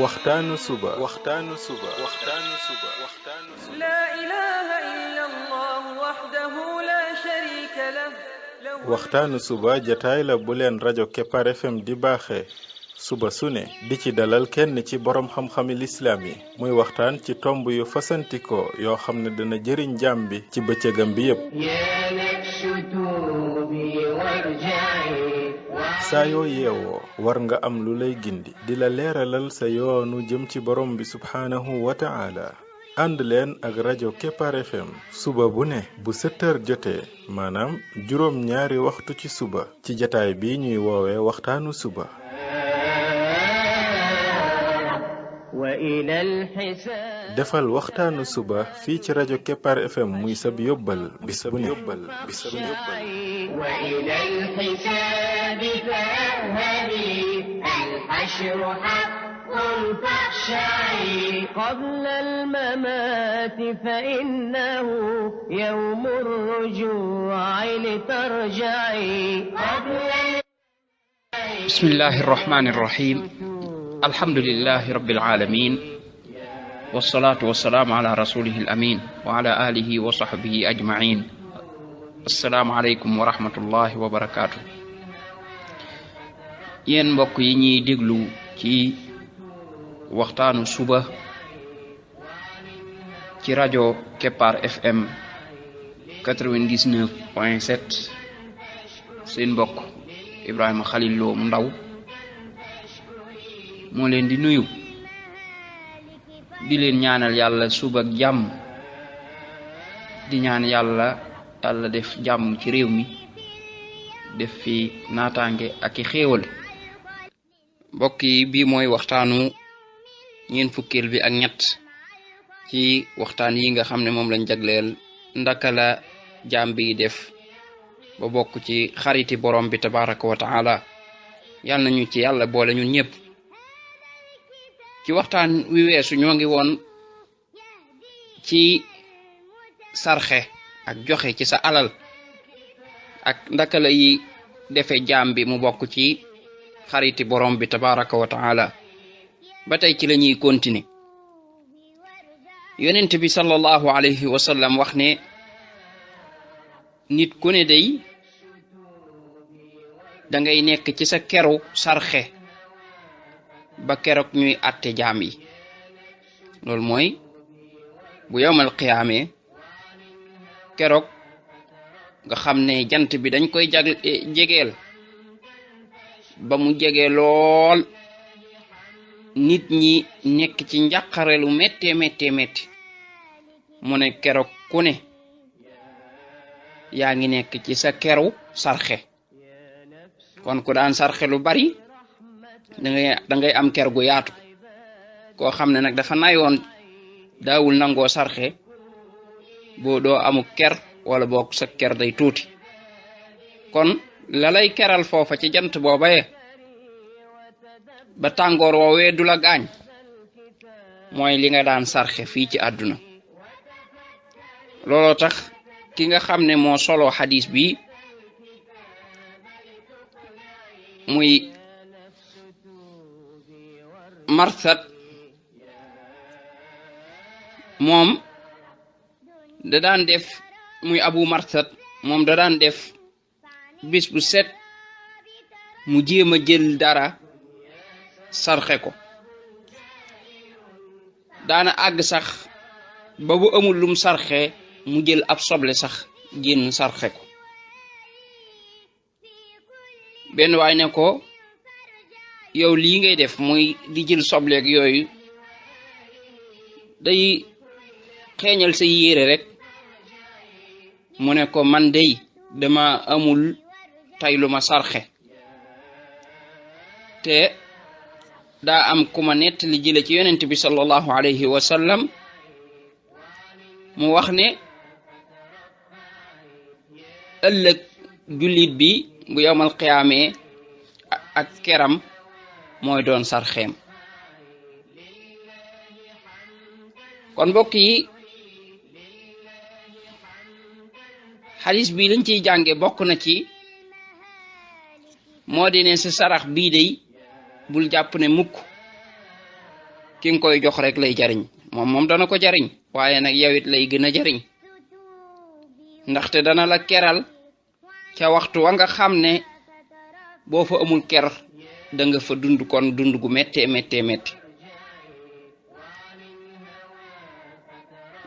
waxtaanu suba لا إله إلا الله وحده لا شريك له waxtaanu suba jataay la bu leen rajo Kepar FM di baaxee suba su ne di ci dalal kenn ci borom xam-xami lislaam yi muy waxtaan ci tomb yu fasantikoo yoo xam ne dana jëriñ jaam bi ci bëccëgam bi yépp saa yoo yeewoo war nga am lu lay gindi di la leeralal sa yoonu jëm ci borom bi subhaanahu wa ta'ala ànd leen ak rajo Kepar FM suba bu ne bu 7h jotee maanaam juróom ñaari waxtu ci suba ci jataay bi ñuy woowee waxtaanu suba defal waxtaanu suba fii ci rajo Kepar FM muy sab yóbbal bis bu ne قبل الممات فإنه يوم الرجوع لترجعي بسم الله الرحمن الرحيم الحمد لله رب العالمين والصلاة والسلام على رسوله الأمين وعلى آله وصحبه أجمعين السلام عليكم ورحمة الله وبركاته yen mbokk yi ñi déglu ci waxtaanu suba ci rajo Kepar FM 99.7 seen mbokk Ibrahima Khalil Lo mu ndaw moo leen di nuyu di leen ñaanal yàlla suba ak jàmm di ñaan yàlla def jàmm ci réew mi def fi naataange ak i xéewal mbokk yi bii mooy waxtaanu ñeen fukkeel bi ak ñett ci waxtaan yi nga xam ne moom lañ jagleel ndaka la jaam bi def ba bokk ci xariti borom bi tabaraka wa taala yàlla nañu ci yàlla boole ñun ñëpp ci waxtaan wi weesu ñoo ngi woon ci sarxe ak joxe ci sa alal ak ndaka la yi defe jaam bi mu bokk ci xariti borom bi tabaraka wa taala ba tey ci lañuy continuer yonent bi sallallahu alayhi wa sallam wax ne nit ku ne day da ngay nekk ci sa keru sarxe ba keroog ñuy àtte jaam yi loolu mooy bu yawmal qiyaame keroog nga xam ne jant bi dañ koy jegeel ba mu jege lool nit ñi nekk ci njàqare lu métte mu ne keroog ku ne yaa ngi nekk ci sa keru sarxe kon ku daan sarxe lu bari da ngay am ker gu yaatu koo xam ne nag dafa nayoon daawul nangoo sarxe boo doo amu ker wala boog sa ker day tuuti kon la lay keral foofa ci jant boobaye ba tàngoor woowee du la gaañ mooy li nga daan sarxe fii ci àdduna looloo tax ki nga xam ne moo solo xadis bi muy marsat moom da daan def muy abu marsat moom da daan def bis bu set mu jéem a jël dara sarxe ko daana àgg sax ba bu amul lum sarxe mu jël ab soble sax génn sarxe ko benn waay ne ko yow lii ngay def muy di jël sobleeg yooyu day xeeñal sa yére rek mu ne ko man dey dama amul tay lu ma sarxe te daa am ku ma nettali jële ci yonent bi sallallahu alayhi wa sallam mu wax ne ëllëg jullit bi bu yawmal qiyaame ak keram mooy doon sarxeem kon mbokk yi xadis bi lañ ciy jànge bokk na ci moo di ne sa sarax bii day bul jàpp ne mukk ki nga koy jox rek lay jariñ moom dana ko jariñ waaye nag yow it lay gën a jariñ ndaxte dana la keral ca waxtu wa nga xam ne boo fa amul ker da nga fa dund kon dund gu méttee métti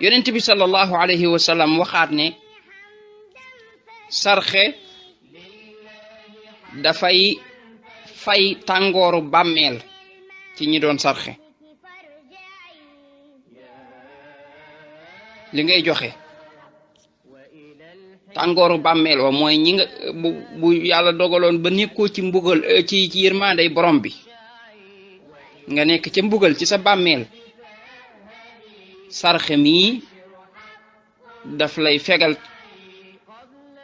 yonent bi sallallahu alayhi wa sallam waxaat ne sarxe dafay fay tàngooru bàmmeel ci ñi doon sarxe li ngay joxe tàngooru bàmmeel wa mooy ñi nga bu yàlla dogaloon ba nekkoo ci mbugal ci yërmaandey borom bi nga nekk ca mbugal ci sa bàmmeel sarxe mii daf lay fegal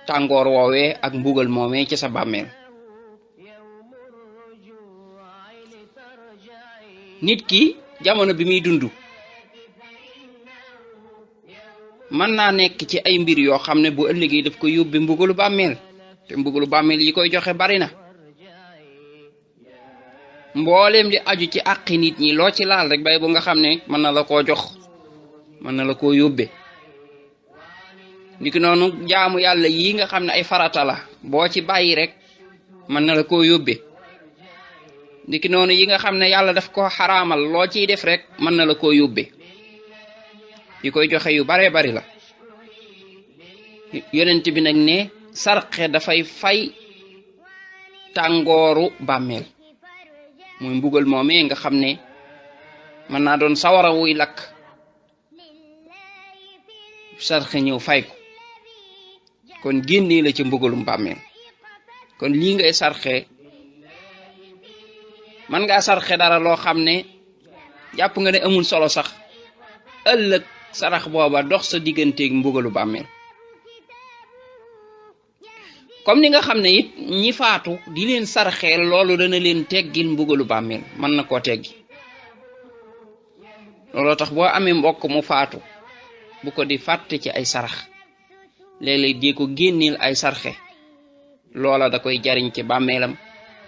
tàngoor woowee ak mbugal moomee ci sa bàmmeel nit ki jamono bi muy dund mën naa nekk ci ay mbir yoo xam ne bu ëllëgee daf ko yóbbe mbugalu bàmmeel te mbugalu bàmmeel yi koy joxe bari na mbooleem li aju ci àqi nit ñi loo ci laal rek bay bu nga xam ne mën na la koo jox mën na la koo yóbbe niki noonu jaamu yàlla yi nga xam ne ay farata la boo ci bàyyi rek mën na la koo yóbbe niki noonu yi nga xam ne yàlla daf ko xaraamal loo ciy def rek mën na la koo yóbbe yi koy joxe yu bare bari la yonent bi nag ne sarxe dafay fay tàngooru bàmmeel muy mbugal moomee nga xam ne mën naa doon sawara wuy lakk sarxe ñëw fay ko kon génnee la ci mbugalum bàmmeel kon lii ngay sarxe man ngaa sarxe dara loo xam ne jàpp nga ne amul solo sax ëllëg sarax booba dox sa digganteeg mbugalu bàmmeel comme ni nga xam ne it ñi faatu di leen sarxeel loolu dana leen teggil mbugalu bàmmeel mën na koo teggi looloo tax boo amee mbokk mu faatu bu ko di fàtte ci ay sarax léeg-léeg di ko génneel ay sarxe loola da koy jariñ ci bàmmeelam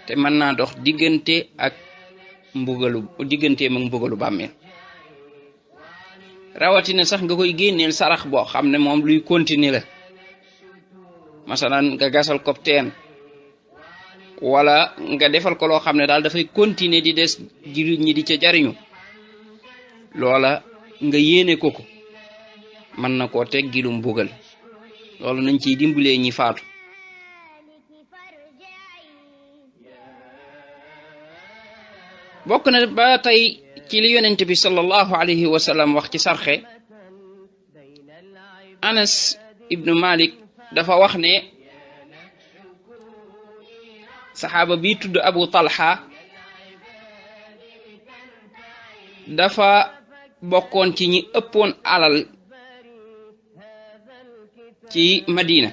te mën naa dox digganteem ak mbugalu bàmmeel rawatina sax nga koy génneel sarax boo xam ne moom luy continuer la masalan nga gasal ko teen wala nga defal ko loo xam ne daal dafay continuer di des jullit ñi di ca jariñu loola nga yéene ko mën na koo teggilu mbugal loolu nañ ciy dimbalee ñi faatu bokk na ba tey ci li yonent bi sallallahu alayhi wa sallam wax ci sarxe Anas ibnu Malik dafa wax ne saxaaba bi tudd Abu Talha dafa bokkoon ci ñi ëppoon alal ci Madina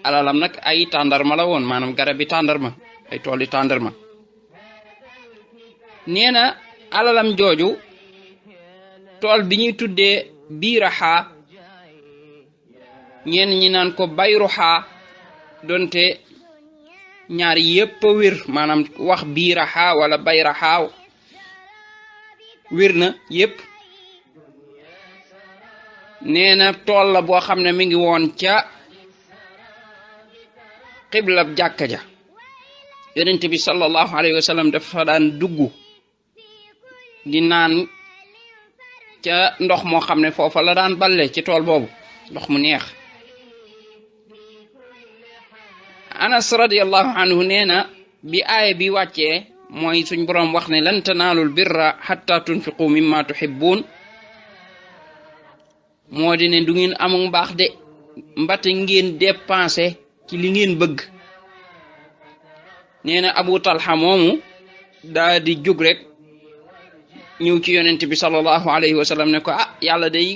alalam nag ay tàndarma la woon maanaam garabi tàndarma ay tooli tàndarma nee na alalam jooju tool bi ñuy tuddee biiraxa ñenn ñi naan ko bayruxa donte ñaar yépp a wér maanaam wax biiraxa wala bayraxa wér na yépp nee na tool la boo xam ne mi ngi woon ca xiblab jàkka ja yonent bi sallallahu alayhi wa sallam dafa daan dugg di naan ca ndox moo xam ne foofa la daan balle ci tool boobu ndox mu neex Anas radiyallahu anhu nee na bi aaya bi wàccee mooy suñ boroom wax ne lan tanaalul birra hatta tunfiqu mimma tuhibbun moo di ne du ngeen amul mbaax de mbate ngeen dépenser ci li ngeen bëgg nee na Abu Talha moomu daa di jóg rek ñëw ci yonent bi sallallahu alayhi wa sallam ne ko yàlla day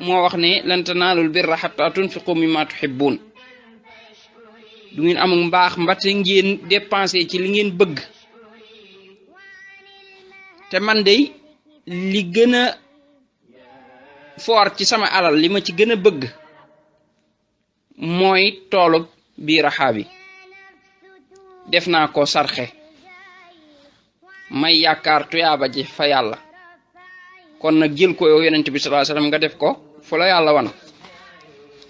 moo wax ne lan tanaalul birra hatta tunfiqu mimma tuhibbun du ngeen amul mbaax mbate ngeen dépenser ci li ngeen bëgg te man day li gën a foor ci sama alal li ma ci gën a bëgg mooy toolub biiraxa bi def naa ko sarxe may yaakaar tuyaaba ji fa yàlla kon nag jël ko yow yonent bi sallallahu alayhi wasallam nga def ko fu la yàlla wan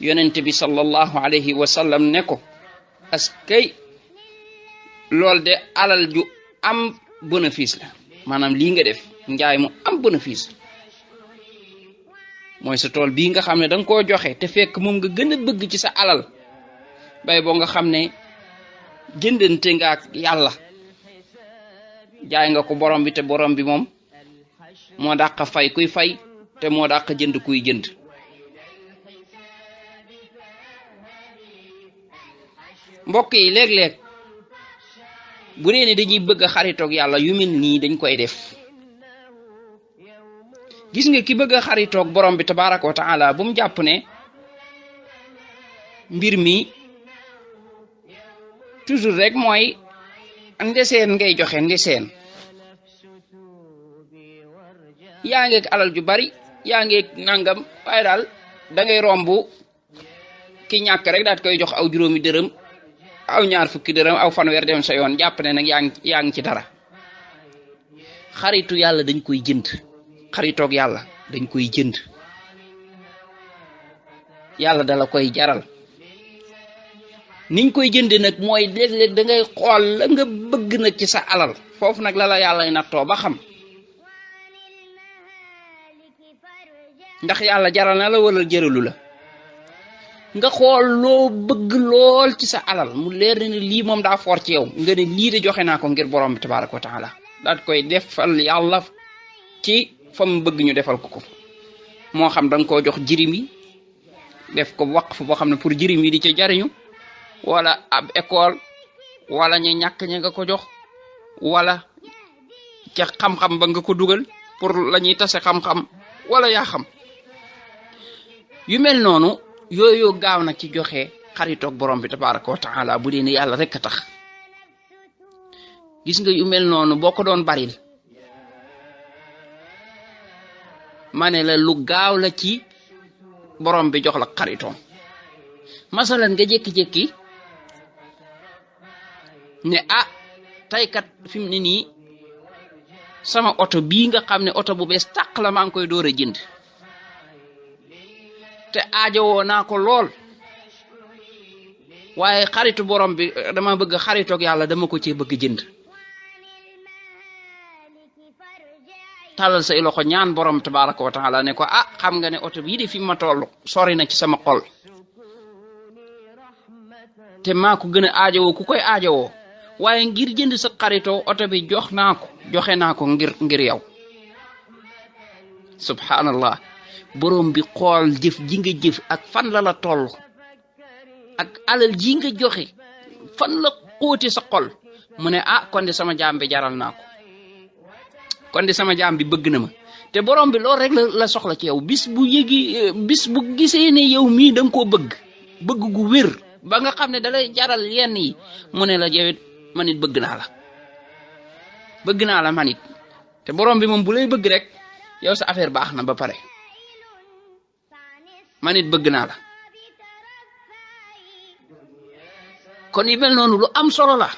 yonent bi sallallahu alayhi wa sallam ne ko askay lool de alal ju am bénéfice la maanaam lii nga def njaay mu am bénéfice mooy sa tool bii nga xam ne danga koo joxe te fekk moom nga gën a bëgg ci sa alal bay boo nga xam ne jëndante nga ak yàlla jaay nga ko borom bi te borom bi moom moo dàq fay kuy fay te moo dàq jënd kuy jënd mbokk yi léeg-léeg bu dee ne dañuy bëgg a xaritoog yàlla yu mel nii dañ koy def gis nga ki bëgg a xaritoog borom bi tabaraka wa taala bu mu jàpp ne mbir mi toujours rek mooy ndeseen ngay joxe ndeseen yaa ngeeg alal ju bari yaa ngeeg nangam waaye daal da ngay romb ki ñàkk rek daal koy jox aw juróomi dërëm aw ñaar fukki dërëm aw fanweer dem sa yoon jàpp ne nag yaa ngi ci dara xaritu yàlla dañ koy jënd xaritoog yàlla dañ koy jënd yàlla dala koy jaral niñ koy jënd nag mooy léeg-léeg da ngay xool la nga bëgg nag ci sa alal foofu nag la yàlla nattoo ba xam ndax yàlla jaral na la wala jëralu la nga xool loo bëgg lool ci sa alal mu leer ne lii moom daa for ci yow nga ne lii de joxe naa ko ngir borom bi tabaraka wa taala daal koy defal yàlla ci fa mu bëgg ñu defal ko moo xam danga koo jox jirim yi def ko waqf boo xam ne pour jirim yi di ca jariñu wala ab école wala ñu ñàkk ña nga ko jox wala ca xam-xam ba nga ko dugal pour la ñuy tase xam-xam wala yaa xam yu mel noonu yooyu gaaw nag ci joxe xaritoog borom bi tabaraka wa taala bu dee ne yàlla rek a tax gis nga yu mel noonu boo ko doon baril ma ne la lu gaaw la ci borom bi jox la xaritoom masalan nga jékki-jékki ne tey kat fi mu ne nii sama oto bii nga xam ne oto bu bees tàq la maa ngi koy door a jënd te aajowoo naa ko lool waaye xaritu borom bi dama bëgg xaritoog yàlla dama ko ci bëgg jënd talal say loxo ñaan borom tabaraka wa taala ne ko xam nga ne oto bii de fi ma toll sori na ci sama xol te maa ko gën a aajowoo ku koy aajowoo waaye ngir jënd sa xaritoo oto bi joxe naa ko ngir yow subhanallah borom bi xool jëf ji nga jëf ak fan la toll ak alal ji nga joxe fan la xóote sa xol mu ne kon de sama jaam bi jaral naa ko kon de sama jaam bi bëgg na ma te borom bi loolu rek la soxla ci yow bis bu gisee ne yow mii da nga koo bëgg gu wér ba nga xam ne dalay jaral yenn yi mu ne la jawet manit bëgg naa la manit te borom bi moom bu lay bëgg rek yow sa affaire baax na ba pare manit bëgg naa la kon yu mel noonu lu am solo la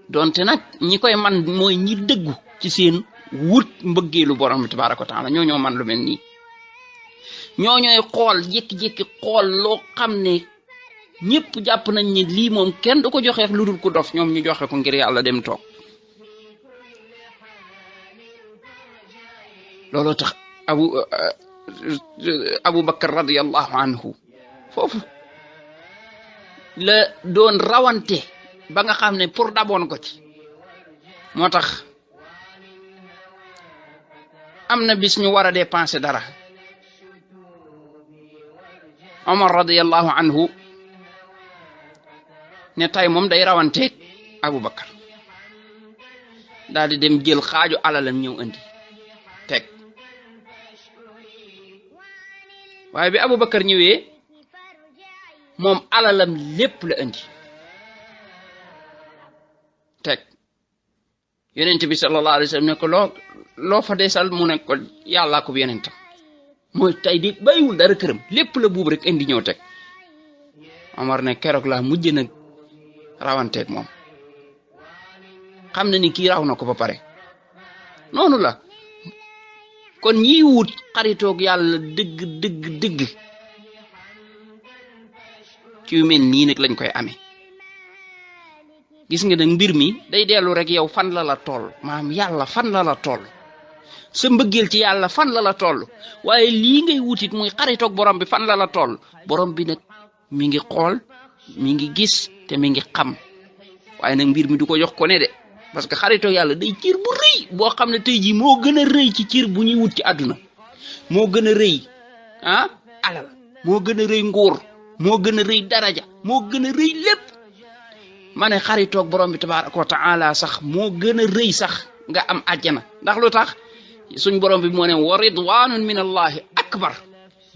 donte nag ñi koy man mooy ñi dëggu ci seen wut mbëggeelu borom bi tabaraka wa taala ñoo man lu mel nii ñoo ñooy xool jékki-jékki xool loo xam ne ñëpp jàpp nañ ne lii moom kenn du ko joxe lu dul ku dof ñoom ñu joxe ko ngir yàlla dem toog looloo tax Abu Bakar radiyallahu anhu foofu la doon rawante ba nga xam ne pour daboon ko ci moo tax am na bis ñu war a dépenser dara Omar radiyallahu anhu ne tay moom day rawanteeg Abu Bakar daal di dem jël xaaju alalam ñëw andi teg waaye bi Abu Bakar ñëwee moom alalam lépp la andi teg yonent bi sallallahu alayhi wa sallam ne ko loo fa desal mu ne ko yàllaa ko yonentam mooy tay di bàyyiwul dara këram lépp la buub rek indi ñëw teg Omar ne keroog laa mujj nag rawanteeg moom xam na ni kii raw na ko ba pare noonu la kon ñi wut xaritoog yàlla dëgg ci yu mel nii nag lañ koy amee gis nga nag mbir mi day dellu rek yow fan la toll maam yàlla fan la toll sa mbëggeel ci yàlla fan la toll waaye lii ngay wutit muy xaritoog borom bi fan la toll borom bi nag mi ngi xool mi ngi gis te mi ngi xam waaye nag mbir mi du ko jox ko ne de parce que xaritoog yàlla day cër bu rëy boo xam ne tey jii moo gën a rëy ci cër bu ñuy wut ci àdduna moo gën a rëy alal moo gën a rëy nguur moo gën a rëy daraja moo gën a rëy lépp ma ne xaritoog borom bi tabaraka wa taala sax moo gën a rëy sax nga am àjjana ndax lu tax suñ borom bi moo ne wa ridwanun min allahi akbar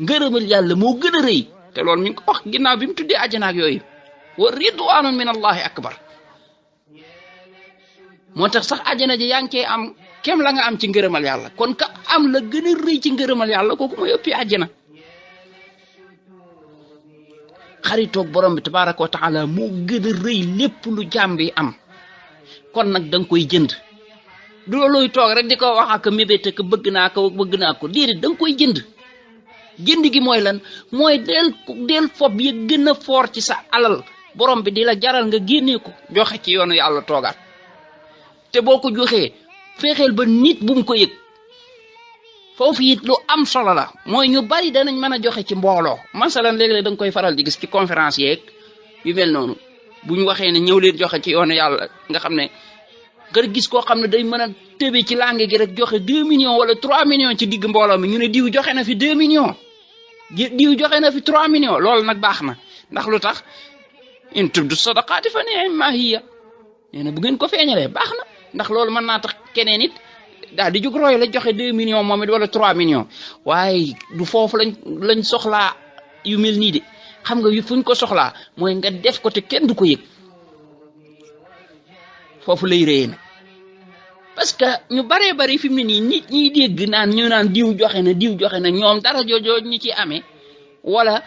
ngërëmal yàlla moo gën a rëy te loolu mi ngi ko wax ginnaaw bi mu tuddee àjjana ak yooyu wa ridwanun min allahi akbar moo tax sax àjjana ji yaa ngi cee am kem la nga am ci ngërëmal yàlla kon ka am la gën a rëy ci ngërëmal yàlla kooku mooy ëppi àjjana xaritoog borom bi tabaraka wa taala moo gën a rëy lépp lu jaam bi am kon nag da nga koy jënd du looluy toog rek di ko wax ak mébét ak bëgg naa ko déedéet da nga koy jënd gi mooy lan mooy del fob yi gën a foor ci sa alal borom bi di la jaral nga génnee ko joxe ci yoonu yàlla toogaat te boo ko joxee fexeel ba nit bu mu ko yëg foofu it lu am solo la mooy ñu bari danañ mën a joxe ci mbooloo masalan léeg-léeg da nga koy faral di gis ci conférence yeeg yu mel noonu bu ñu waxee ne ñëw leen joxe ci yoonu yàlla nga xam ne nga gis koo xam ne day mën a tëbe ci langue gi rek joxe 2 millions wala 3 millions ci digg mbooloo mi ñu ne diw joxe na fi 2 millions diw joxe na fi 3 millions loolu nag baax na ndax lu tax in tubdu sadaqaati fa ni'ma hiya nee na bu ngeen ko feeñalee baax na ndax loolu mën naa tax keneen it daal di jóg roy la joxe 2 millions moom it wala 3 millions waaye du foofu lañ soxlaa yu mel nii de xam nga fuñ ko soxlaa mooy nga def ko te kenn du ko yëg foofu lay réy na parce que ñu baree bari fi mu ne nii nit ñiy dégg ñu naan diw joxe na ñoom dara joojoo ñi ci amee wala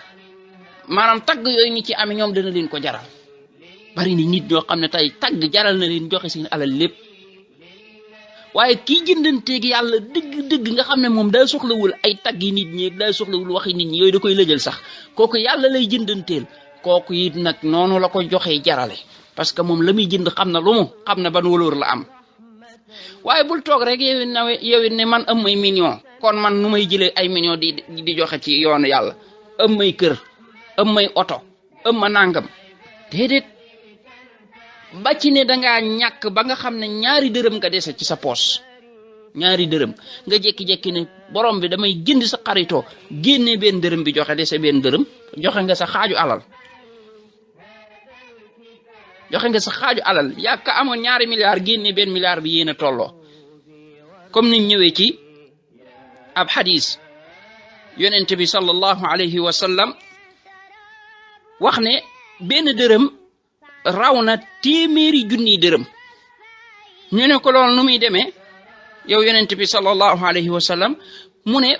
maanaam tagg yooyu ñi ci amee ñoom dana leen ko jaral bari ni nit ñoo xam ne tey tagg jaral na leen joxe seen alal lépp waaye kii jëndanteeg yàlla dëgg nga xam ne moom daa soxlawul ay tagg yi nit ñi daa soxlawul waxi nit ñi yooyu da koy lëjal sax kooku yàlla lay jëndanteel kooku it nag noonu la ko joxee jarale parce que moom la muy jënd xam na lu mu xam na ban waloor la am waaye bul toog rek yow it ne man am may million kon man nu may jëlee ay million di joxe ci yoonu yàlla am may kër am may oto am ma nangam déedéet ba ci ne dangaa ñàkk ba nga xam ne ñaari dërëm nga dese ci sa poos ñaari dërëm nga jékki-jékki ne borom bi damay jënd sa xaritoo génne benn dërëm bi joxe dese benn dërëm joxe nga sa xaaju alal yàgg ka amoon 2 milliards génne benn milliard bi yéen a tolloo comme niñ ñëwee ci ab xadis yonent bi sallallahu alayhi wa sallam wax ne benn dërëm raw na 100 junniy dërëm ñu ne ko loolu nu muy demee yow yonent bi sallallahu alayhi wa sallam mu ne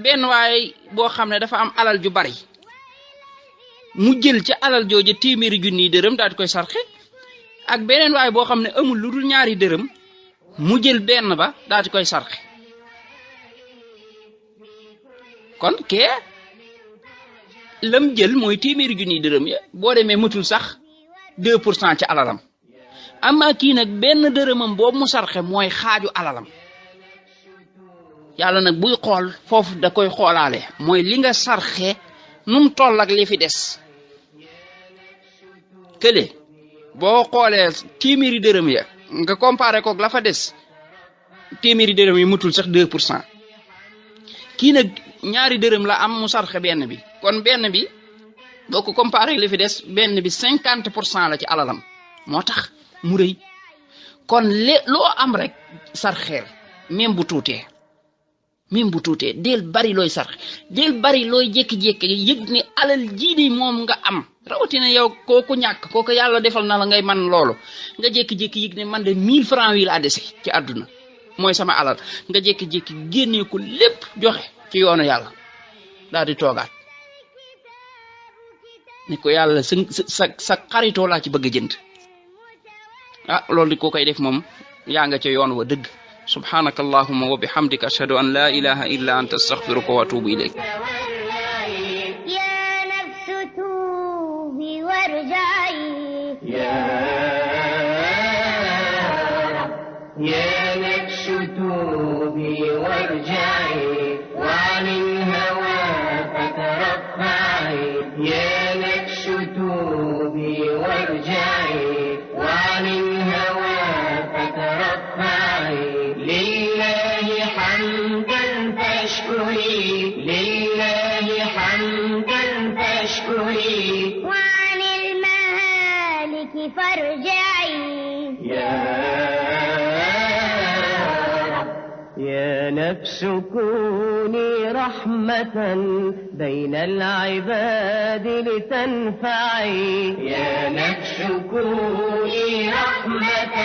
benn waay boo xam ne dafa am alal ju bari mu jël ci alal jooju 100 junniy dërëm daal di koy sarxe ak beneen waay boo xam ne amul lu dul 2 dërëm mu jël benn ba daal di koy sarxe kon kee lam jël mooy 100 junniy dërëm ya boo demee matul sax 2% ci alalam amma kii nag benn dërëmam boobu mu sarxe mooy xaaju alalam yàlla nag buy xool foofu da koy xoolaale mooy li nga sarxe num toll ak li fi des kële boo xoolee 100 dërëm ya nga comparé koog la fa des 100 dërëm yi mutul sax 2% kii nag 2 dërëm la am mu sarxe benn bi kon benn bi boo ko comparé li fi des benn bi 50% la ci alalam moo tax mu rëy kon loo am rek sarxeel même bu tuutee del bari looy sarxe del bari looy jékki-jékki yëg ne alal jii di moom nga am rawatina yow kooku ñàkk kooku yàlla defal na la ngay man loolu nga jékki-jékki yëg ne man de 1000 francs yi laa dese ci àdduna mooy sama alal nga jékki-jékki génnee ko lépp joxe ci yoonu yàlla daal di toogaat ni ko yàlla sa xaritoo laa ci bëgg a jënd loolu di ko koy def moom yaa nga ca yoon wa dëgg subhanaka allahumma wa bihamdika ashhadu an la ilaha illa anta astaghfiruka wa atubu ilayk. يا نفس توبي وارجعي يا نفس توبي وارجعي وعن الهوى فترفعي يا نفس توبي وارجعي وعن الهوى فترفعي لله حمدا فاشكري لله حمدا فاشكري وعن المهالك فارجعي يا نفس كوني رحمة بين العباد لتنفعي يا نفس كوني رحمة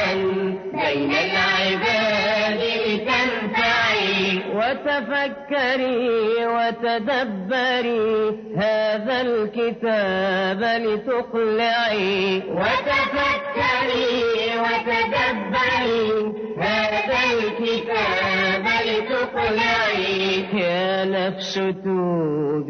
بين العباد لتنفعي وتفكري وتدبري هذا الكتاب لتقلعي وتفكري وتدبري هذا الكتاب لتقلعي يا نفس توبي